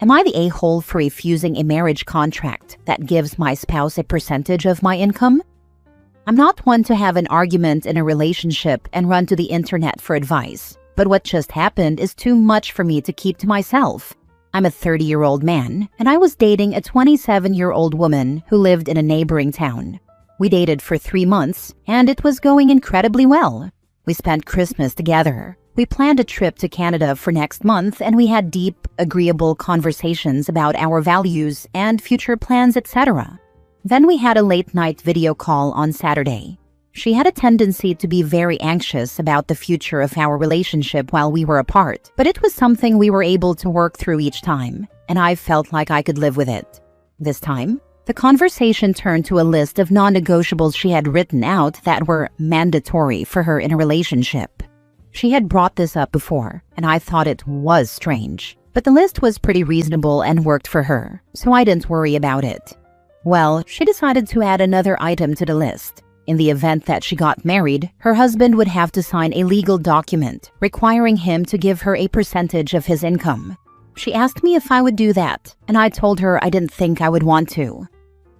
Am I the a-hole for refusing a marriage contract that gives my spouse a percentage of my income? I'm not one to have an argument in a relationship and run to the internet for advice, but what just happened is too much for me to keep to myself. I'm a 30-year-old man, and I was dating a 27-year-old woman who lived in a neighboring town. We dated for 3 months, and it was going incredibly well. We spent Christmas together. We planned a trip to Canada for next month, and we had deep, agreeable conversations about our values and future plans, etc. Then we had a late-night video call on Saturday. She had a tendency to be very anxious about the future of our relationship while we were apart, but it was something we were able to work through each time, and I felt like I could live with it. This time, the conversation turned to a list of non-negotiables she had written out that were mandatory for her in a relationship. She had brought this up before, and I thought it was strange, but the list was pretty reasonable and worked for her, so I didn't worry about it. Well, she decided to add another item to the list. In the event that she got married, her husband would have to sign a legal document requiring him to give her a percentage of his income. She asked me if I would do that, and I told her I didn't think I would want to.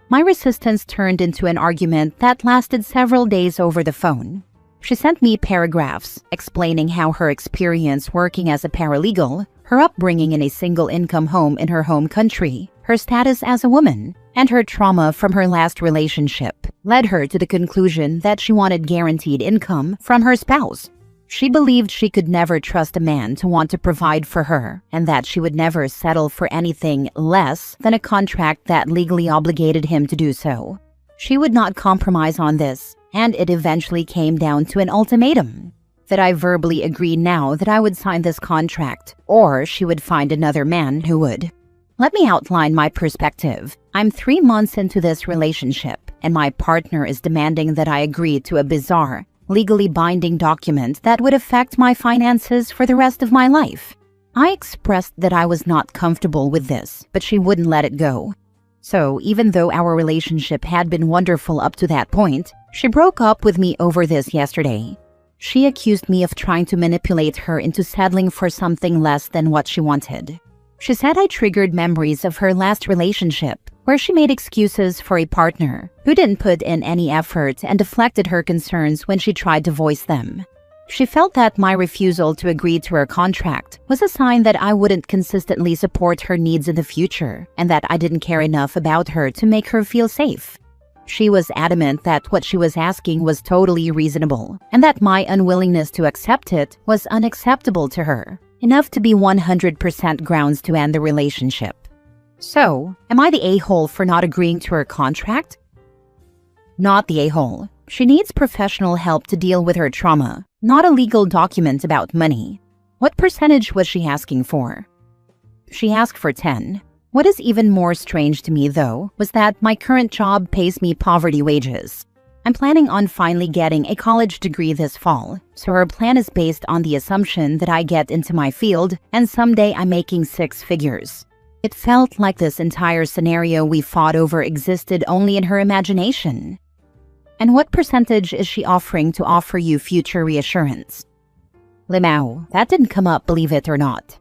My resistance turned into an argument that lasted several days over the phone. She sent me paragraphs explaining how her experience working as a paralegal, her upbringing in a single-income home in her home country, her status as a woman, and her trauma from her last relationship led her to the conclusion that she wanted guaranteed income from her spouse. She believed she could never trust a man to want to provide for her, and that she would never settle for anything less than a contract that legally obligated him to do so. She would not compromise on this, and it eventually came down to an ultimatum that I verbally agreed now that I would sign this contract, or she would find another man who would. Let me outline my perspective. I'm 3 months into this relationship, and my partner is demanding that I agree to a bizarre, legally binding document that would affect my finances for the rest of my life. I expressed that I was not comfortable with this, but she wouldn't let it go. So, even though our relationship had been wonderful up to that point, she broke up with me over this yesterday. She accused me of trying to manipulate her into settling for something less than what she wanted. She said I triggered memories of her last relationship, where she made excuses for a partner who didn't put in any effort and deflected her concerns when she tried to voice them. She felt that my refusal to agree to her contract was a sign that I wouldn't consistently support her needs in the future, and that I didn't care enough about her to make her feel safe. She was adamant that what she was asking was totally reasonable, and that my unwillingness to accept it was unacceptable to her. Enough to be 100% grounds to end the relationship. So, am I the a-hole for not agreeing to her contract? Not the a-hole. She needs professional help to deal with her trauma, not a legal document about money. What percentage was she asking for? She asked for 10. What is even more strange to me, though, was that my current job pays me poverty wages. I'm planning on finally getting a college degree this fall, so her plan is based on the assumption that I get into my field and someday I'm making 6 figures. It felt like this entire scenario we fought over existed only in her imagination. And what percentage is she offering to offer you future reassurance? Limau, that didn't come up, believe it or not.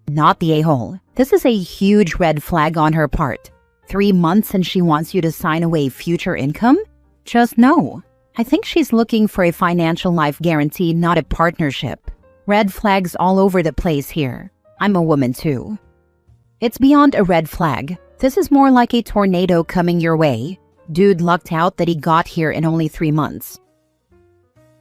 Not the a-hole. This is a huge red flag on her part. 3 months and she wants you to sign away future income? Just no. I think she's looking for a financial life guarantee, not a partnership. Red flags all over the place here. I'm a woman too. It's beyond a red flag. This is more like a tornado coming your way. Dude lucked out that he got here in only 3 months.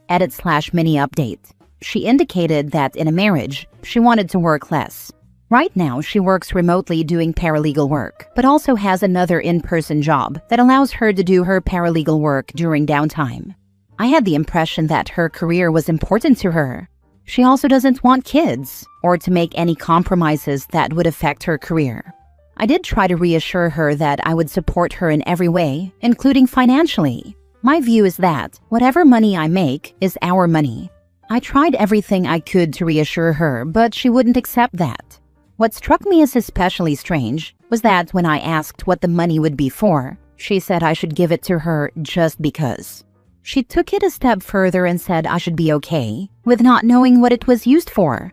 Edit/mini update. She indicated that in a marriage, she wanted to work less. Right now, she works remotely doing paralegal work, but also has another in-person job that allows her to do her paralegal work during downtime. I had the impression that her career was important to her. She also doesn't want kids, or to make any compromises that would affect her career. I did try to reassure her that I would support her in every way, including financially. My view is that whatever money I make is our money. I tried everything I could to reassure her, but she wouldn't accept that. What struck me as especially strange was that when I asked what the money would be for, she said I should give it to her just because. She took it a step further and said I should be okay with not knowing what it was used for.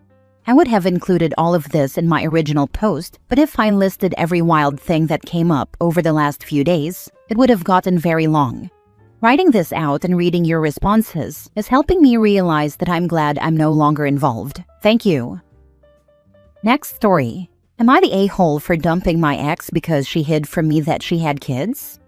I would have included all of this in my original post, but if I listed every wild thing that came up over the last few days, it would have gotten very long. Writing this out and reading your responses is helping me realize that I'm glad I'm no longer involved. Thank you. Next story. Am I the a-hole for dumping my ex because she hid from me that she had kids?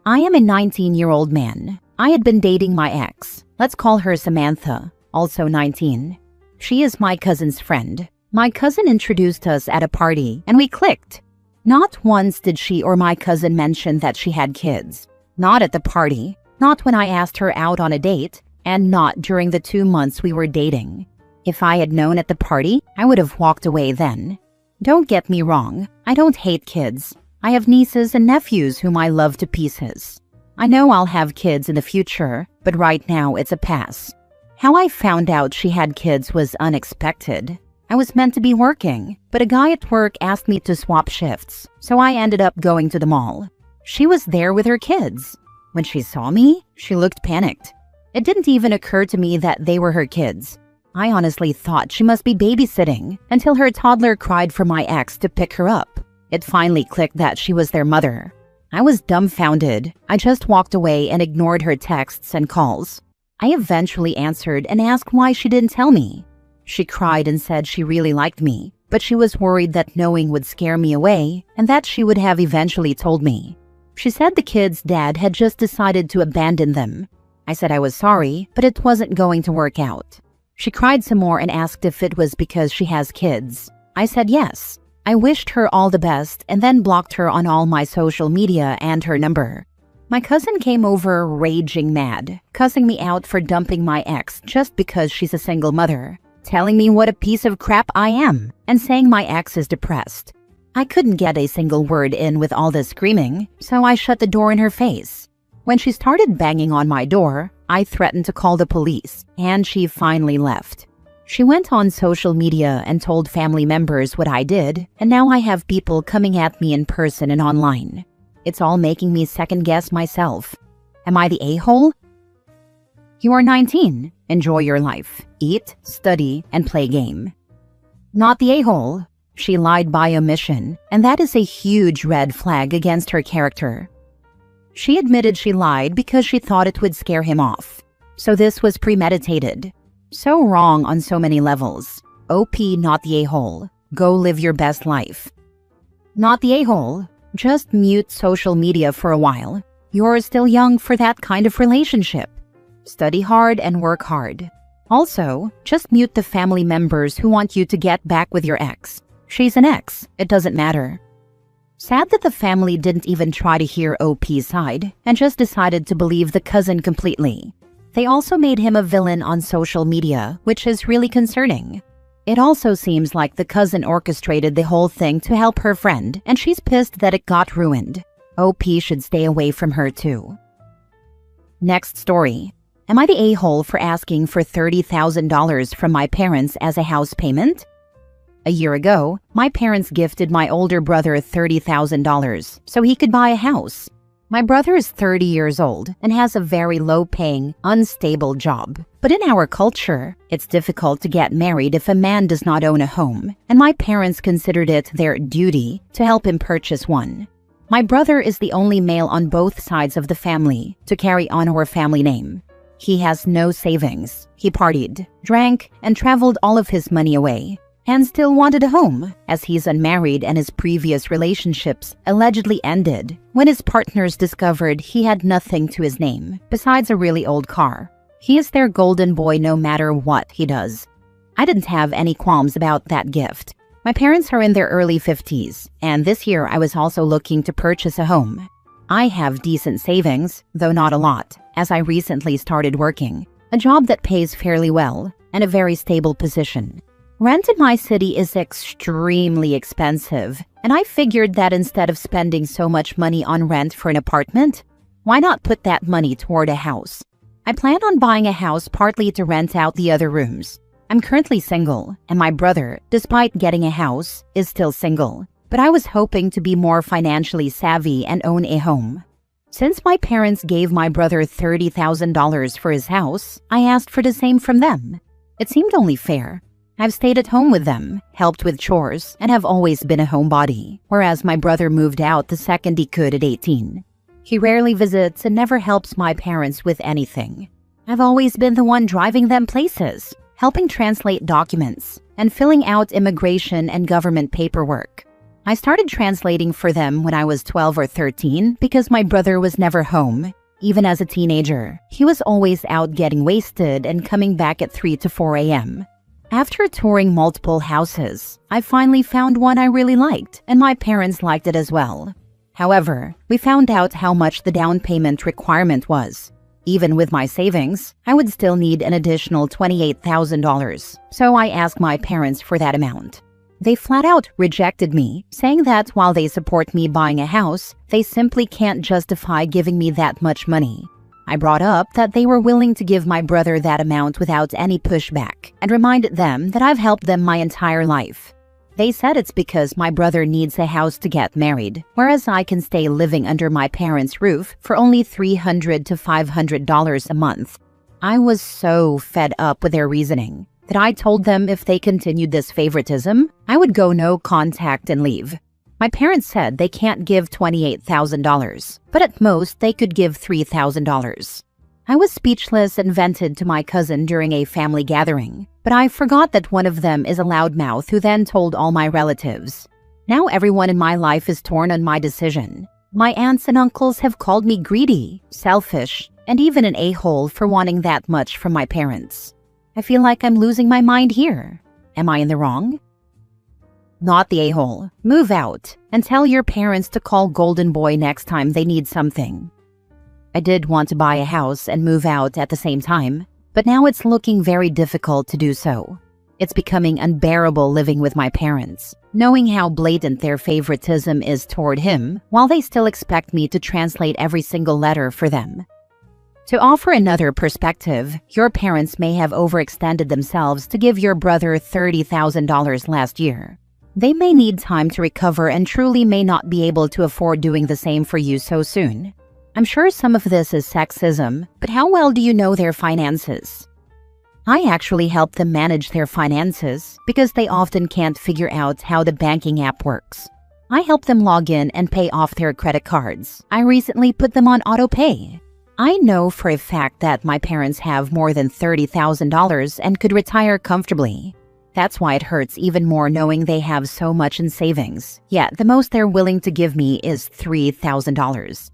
I am a 19-year-old man. I had been dating my ex. Let's call her Samantha, also 19. She is my cousin's friend. My cousin introduced us at a party, and we clicked. Not once did she or my cousin mention that she had kids. Not at the party, not when I asked her out on a date, and not during the 2 months we were dating. If I had known at the party, I would have walked away then. Don't get me wrong, I don't hate kids. I have nieces and nephews whom I love to pieces. I know I'll have kids in the future, but right now it's a pass. How I found out she had kids was unexpected. I was meant to be working, but a guy at work asked me to swap shifts, so I ended up going to the mall. She was there with her kids. When she saw me, she looked panicked. It didn't even occur to me that they were her kids. I honestly thought she must be babysitting until her toddler cried for my ex to pick her up. It finally clicked that she was their mother. I was dumbfounded. I just walked away and ignored her texts and calls. I eventually answered and asked why she didn't tell me. She cried and said she really liked me, but she was worried that knowing would scare me away and that she would have eventually told me. She said the kids' dad had just decided to abandon them. I said I was sorry, but it wasn't going to work out. She cried some more and asked if it was because she has kids. I said yes. I wished her all the best and then blocked her on all my social media and her number. My cousin came over raging mad, cussing me out for dumping my ex just because she's a single mother, telling me what a piece of crap I am, and saying my ex is depressed. I couldn't get a single word in with all this screaming, so I shut the door in her face. When she started banging on my door, I threatened to call the police, and she finally left. She went on social media and told family members what I did, and now I have people coming at me in person and online. It's all making me second-guess myself. Am I the a-hole? You are 19. Enjoy your life. Eat, study, and play game. Not the a-hole. She lied by omission, and that is a huge red flag against her character. She admitted she lied because she thought it would scare him off. So this was premeditated. So wrong on so many levels. OP, not the a-hole. Go live your best life. Not the a-hole. Just mute social media for a while. You're still young for that kind of relationship. Study hard and work hard. Also, just mute the family members who want you to get back with your ex. She's an ex. It doesn't matter. Sad that the family didn't even try to hear OP's side and just decided to believe the cousin completely. They also made him a villain on social media, which is really concerning. It also seems like the cousin orchestrated the whole thing to help her friend, and she's pissed that it got ruined. OP should stay away from her too. Next story. Am I the a-hole for asking for $30,000 from my parents as a house payment? A year ago, my parents gifted my older brother $30,000 so he could buy a house. My brother is 30 years old and has a very low-paying, unstable job. But in our culture, it's difficult to get married if a man does not own a home, and my parents considered it their duty to help him purchase one. My brother is the only male on both sides of the family to carry on our family name. He has no savings. He partied, drank, and traveled all of his money away, and still wanted a home, as he's unmarried and his previous relationships allegedly ended when his partners discovered he had nothing to his name besides a really old car. He is their golden boy no matter what he does. I didn't have any qualms about that gift. My parents are in their early 50s, and this year I was also looking to purchase a home. I have decent savings, though not a lot, as I recently started working, a job that pays fairly well, and a very stable position. Rent in my city is extremely expensive, and I figured that instead of spending so much money on rent for an apartment, why not put that money toward a house? I plan on buying a house partly to rent out the other rooms. I'm currently single, and my brother, despite getting a house, is still single. But I was hoping to be more financially savvy and own a home. Since my parents gave my brother $30,000 for his house, I asked for the same from them. It seemed only fair. I've stayed at home with them, helped with chores, and have always been a homebody, whereas my brother moved out the second he could at 18. He rarely visits and never helps my parents with anything. I've always been the one driving them places, helping translate documents, and filling out immigration and government paperwork. I started translating for them when I was 12 or 13 because my brother was never home. Even as a teenager, he was always out getting wasted and coming back at 3 to 4 a.m. After touring multiple houses, I finally found one I really liked, and my parents liked it as well. However, we found out how much the down payment requirement was. Even with my savings, I would still need an additional $28,000, so I asked my parents for that amount. They flat out rejected me, saying that while they support me buying a house, they simply can't justify giving me that much money. I brought up that they were willing to give my brother that amount without any pushback and reminded them that I've helped them my entire life. They said it's because my brother needs a house to get married, whereas I can stay living under my parents' roof for only $300 to $500 a month. I was so fed up with their reasoning that I told them if they continued this favoritism, I would go no contact and leave. My parents said they can't give $28,000, but at most they could give $3,000. I was speechless and vented to my cousin during a family gathering, but I forgot that one of them is a loudmouth who then told all my relatives. Now everyone in my life is torn on my decision. My aunts and uncles have called me greedy, selfish, and even an a-hole for wanting that much from my parents. I feel like I'm losing my mind here. Am I in the wrong? Not the a-hole. Move out and tell your parents to call Golden Boy next time they need something. I did want to buy a house and move out at the same time, but now it's looking very difficult to do so. It's becoming unbearable living with my parents, knowing how blatant their favoritism is toward him, while they still expect me to translate every single letter for them. To offer another perspective, your parents may have overextended themselves to give your brother $30,000 last year. They may need time to recover and truly may not be able to afford doing the same for you so soon. I'm sure some of this is sexism, but how well do you know their finances? I actually help them manage their finances because they often can't figure out how the banking app works. I help them log in and pay off their credit cards. I recently put them on auto pay. I know for a fact that my parents have more than $30,000 and could retire comfortably. That's why it hurts even more knowing they have so much in savings, yet the most they're willing to give me is $3,000.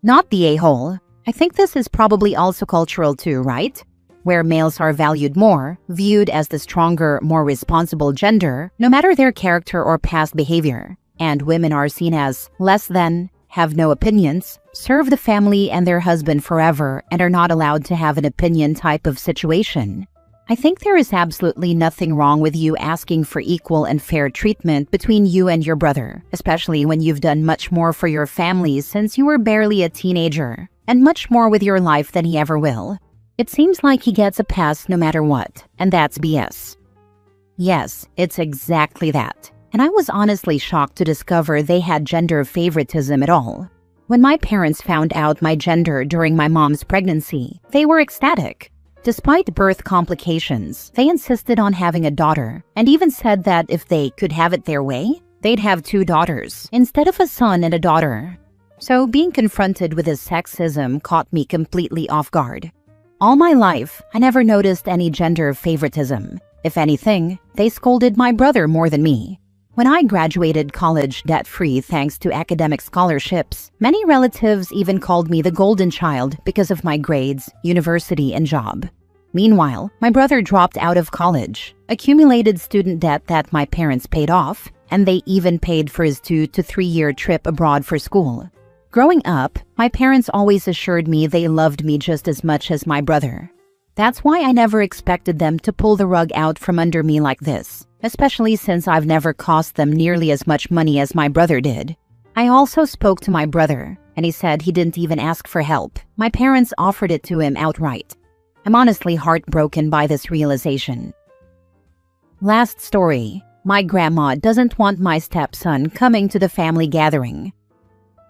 Not the a-hole. I think this is probably also cultural too, right? Where males are valued more, viewed as the stronger, more responsible gender, no matter their character or past behavior, and women are seen as less than, have no opinions, serve the family and their husband forever, and are not allowed to have an opinion type of situation. I think there is absolutely nothing wrong with you asking for equal and fair treatment between you and your brother, especially when you've done much more for your family since you were barely a teenager, and much more with your life than he ever will. It seems like he gets a pass no matter what, and that's BS. Yes, it's exactly that. And I was honestly shocked to discover they had gender favoritism at all. When my parents found out my gender during my mom's pregnancy, they were ecstatic. Despite birth complications, they insisted on having a daughter, and even said that if they could have it their way, they'd have 2 daughters, instead of a son and a daughter. So being confronted with this sexism caught me completely off guard. All my life, I never noticed any gender favoritism. If anything, they scolded my brother more than me. When I graduated college debt-free thanks to academic scholarships, many relatives even called me the golden child because of my grades, university, and job. Meanwhile, my brother dropped out of college, accumulated student debt that my parents paid off, and they even paid for his 2 to 3 year trip abroad for school. Growing up, my parents always assured me they loved me just as much as my brother. That's why I never expected them to pull the rug out from under me like this, especially since I've never cost them nearly as much money as my brother did. I also spoke to my brother, and he said he didn't even ask for help. My parents offered it to him outright. I'm honestly heartbroken by this realization. Last story. My grandma doesn't want my stepson coming to the family gathering.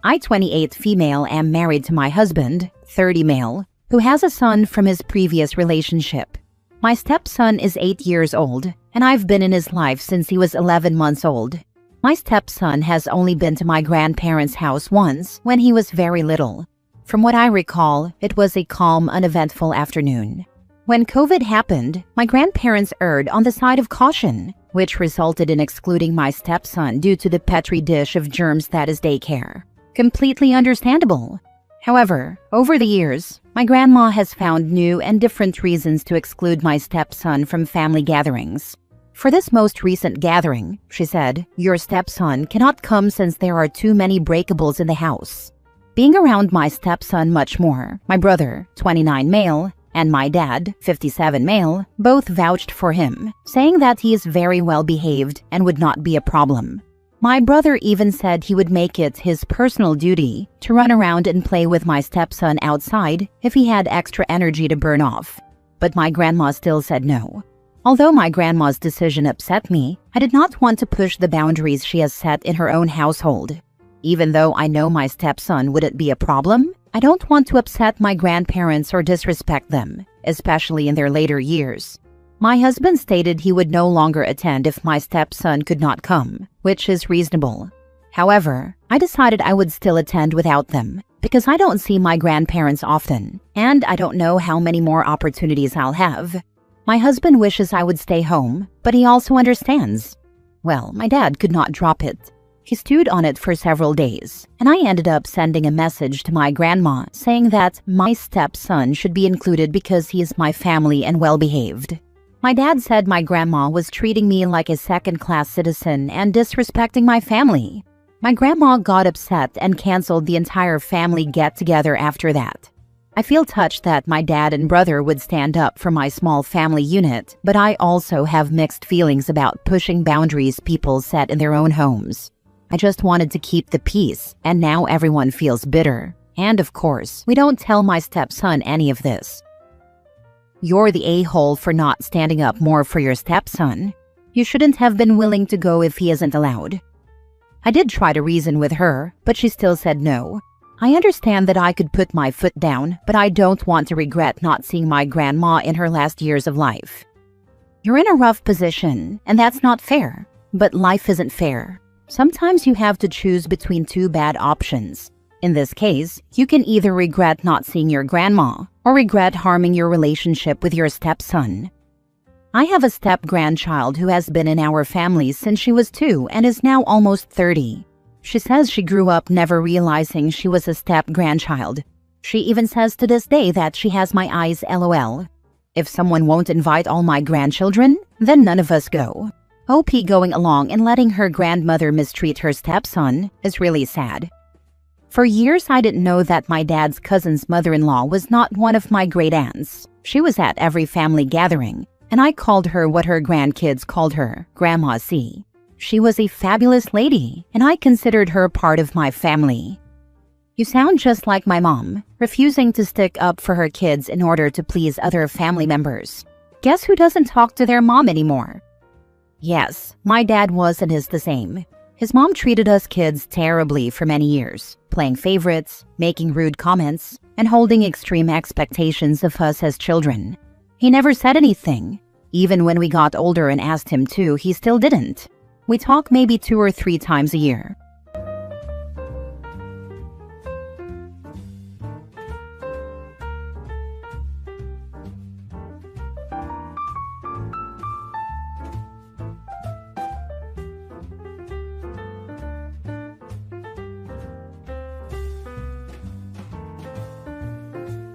I, 28 female, am married to my husband, 30 male, who has a son from his previous relationship. My stepson is 8 years old, and I've been in his life since he was 11 months old. My stepson has only been to my grandparents' house once when he was very little. From what I recall, it was a calm, uneventful afternoon. When COVID happened, my grandparents erred on the side of caution, which resulted in excluding my stepson due to the petri dish of germs that is daycare. Completely understandable. However, over the years, my grandma has found new and different reasons to exclude my stepson from family gatherings. For this most recent gathering, she said, "Your stepson cannot come since there are too many breakables in the house." Being around my stepson much more, my brother, 29 male, and my dad, 57 male, both vouched for him, saying that he is very well behaved and would not be a problem. My brother even said he would make it his personal duty to run around and play with my stepson outside if he had extra energy to burn off. But my grandma still said no. Although my grandma's decision upset me, I did not want to push the boundaries she has set in her own household. Even though I know my stepson wouldn't be a problem, I don't want to upset my grandparents or disrespect them, especially in their later years. My husband stated he would no longer attend if my stepson could not come, which is reasonable. However, I decided I would still attend without them because I don't see my grandparents often, and I don't know how many more opportunities I'll have. My husband wishes I would stay home, but he also understands. Well, my dad could not drop it. He stewed on it for several days, and I ended up sending a message to my grandma saying that my stepson should be included because he is my family and well-behaved. My dad said my grandma was treating me like a second-class citizen and disrespecting my family. My grandma got upset and canceled the entire family get-together after that. I feel touched that my dad and brother would stand up for my small family unit, but I also have mixed feelings about pushing boundaries people set in their own homes. I just wanted to keep the peace, and now everyone feels bitter. And of course, we don't tell my stepson any of this. You're the a-hole for not standing up more for your stepson. You shouldn't have been willing to go if he isn't allowed. I did try to reason with her, but she still said no. I understand that I could put my foot down, but I don't want to regret not seeing my grandma in her last years of life. You're in a rough position, and that's not fair. But life isn't fair. Sometimes you have to choose between two bad options. In this case, you can either regret not seeing your grandma or regret harming your relationship with your stepson. I have a step-grandchild who has been in our family since she was 2 and is now almost 30. She says she grew up never realizing she was a step-grandchild. She even says to this day that she has my eyes LOL. If someone won't invite all my grandchildren, then none of us go. OP going along and letting her grandmother mistreat her stepson is really sad. For years, I didn't know that my dad's cousin's mother-in-law was not one of my great aunts. She was at every family gathering, and I called her what her grandkids called her, Grandma C. She was a fabulous lady, and I considered her part of my family. You sound just like my mom, refusing to stick up for her kids in order to please other family members. Guess who doesn't talk to their mom anymore? Yes, my dad was and is the same. His mom treated us kids terribly for many years, playing favorites, making rude comments, and holding extreme expectations of us as children. He never said anything. Even when we got older and asked him to, he still didn't. We talk maybe 2 or 3 times a year.